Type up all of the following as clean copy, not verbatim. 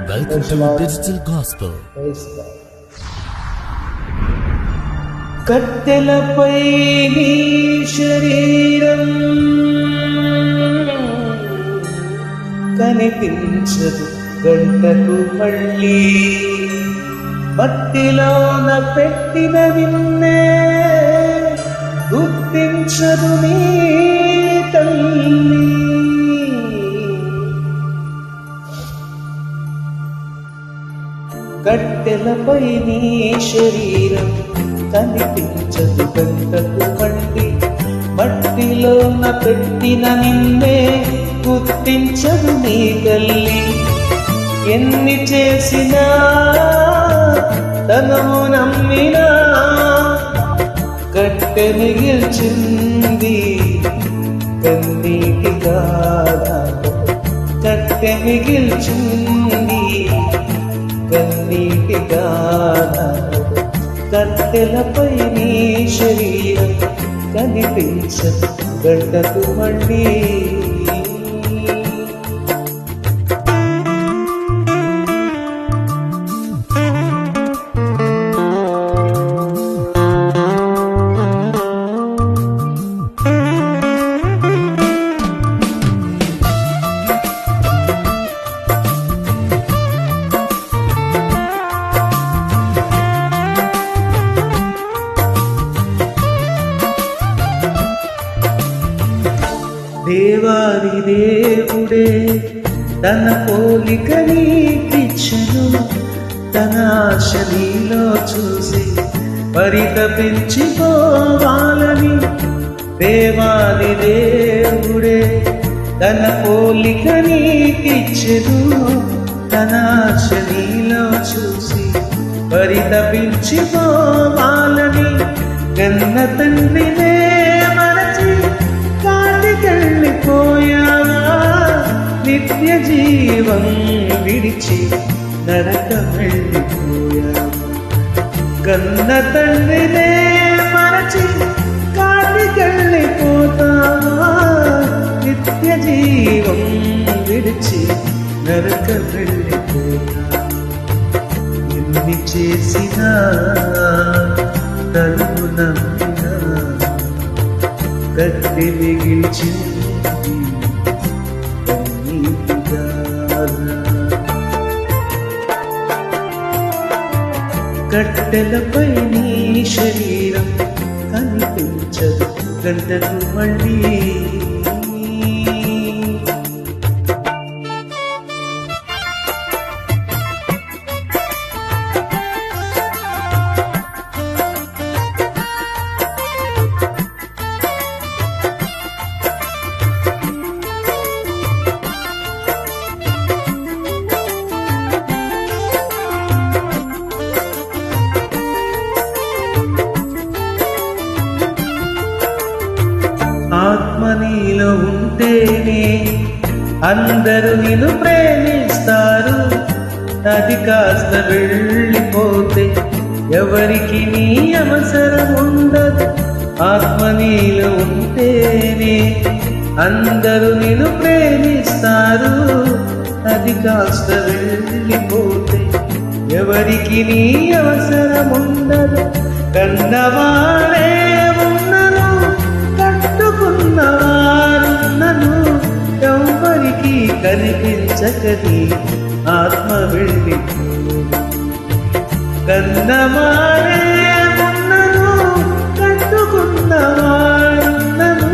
Welcome to Digital Gospel. కట్టెలపై నీ శరీరం కనిపించదు గంటకు మళ్ళీ, మట్టిలోన పెట్టిన నిన్నే గుర్తించదు నీ తల్లి. కట్టెలపై నీ శరీరం కనిపించదు గంటకు మళ్ళీ, మట్టిలోన పెట్టిన నిన్నే గుర్తించదు నీ తల్లి. ఎన్ని చేసినా తనము నమ్మినా కట్టె మిగిల్చింది కన్నీటి గాథ, కట్టె మిగిల్చింది కన్నీటి గాథ. కట్టెలపై నీ శరీరం కనిపించదు గంటకు మళ్ళీ. దేవాది దేవుడే తన పోలిక నీకిచ్చెను, తన ఆశ నీలో చూసి పరితపించిపోవాలని. దేవాది దేవుడే తన పోలిక నీకిచ్చెను, తన ఆశ నీలో చూసి పరితపించిపోవాలని. కన్న తండ్రినే మరచి కాటికెళ్ళిపోయావా, నిత్య జీవం విడిచి నరకం వెళ్ళిపోయావా. కన్న తండ్రినే మరచి కాటికెళ్ళిపోతావా, నిత్య జీవం విడిచి నరకం వెళ్ళిపోతావా. ఎన్ని చేసినా తలుపు నమ్మినా కట్టె మిగిల్చింది కన్నీటి గాథ. కట్టెలపై నీ శరీరం కనిపించదు గంటకు మళ్ళీ. ఆత్మ నీలో ఉంటేనే అందరూ నిన్ను ప్రేమిస్తారు, అది కాస్త వెళ్ళిపోతే ఎవరికి నీ అవసరం ఉండదు. ఆత్మ నీలో ఉంటేనే అందరూ నిన్ను ప్రేమిస్తారు, అది కాస్త వెళ్ళిపోతే ఎవరికి నీ అవసరం ఉండదు. కన్నవాడే ఉన్నను కట్టుకున్నవారున్నను ఎవరికి కనిపించకని ఆత్మ వెళ్ళిపోదు. కన్నవాడే ఉన్నను కట్టుకున్నవారున్నను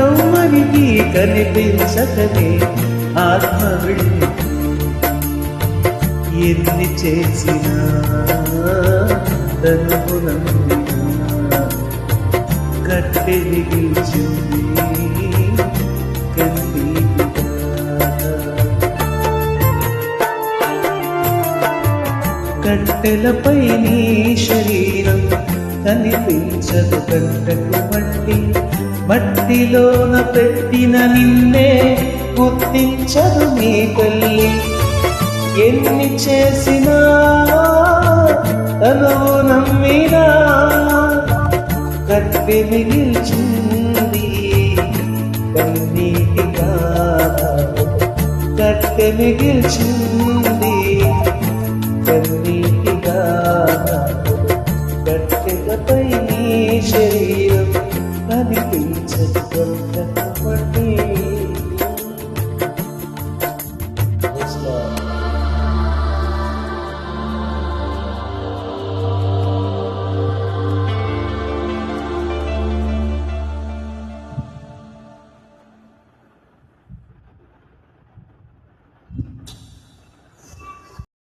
ఎవరికి కనిపించకని ఆత్మ వెళ్ళిపోదు. ఎన్ని చేసినా తనువు నమ్మినా కట్టె మిగిల్చింది కన్నీటి గాథ. కట్టెలపై నీ శరీరం కనిపించదు గంటకు మళ్ళీ, మట్టిలోన పెట్టిన నిన్నే గుర్తించదు నీ తల్లి. ఎన్ని చేసినా తనువు నమ్మినా కట్టె మిగిల్చింది కన్నీటి గాథ, కట్టె మిగిల్చింది కట్టెలపై నీ శరీరం కనిపించదు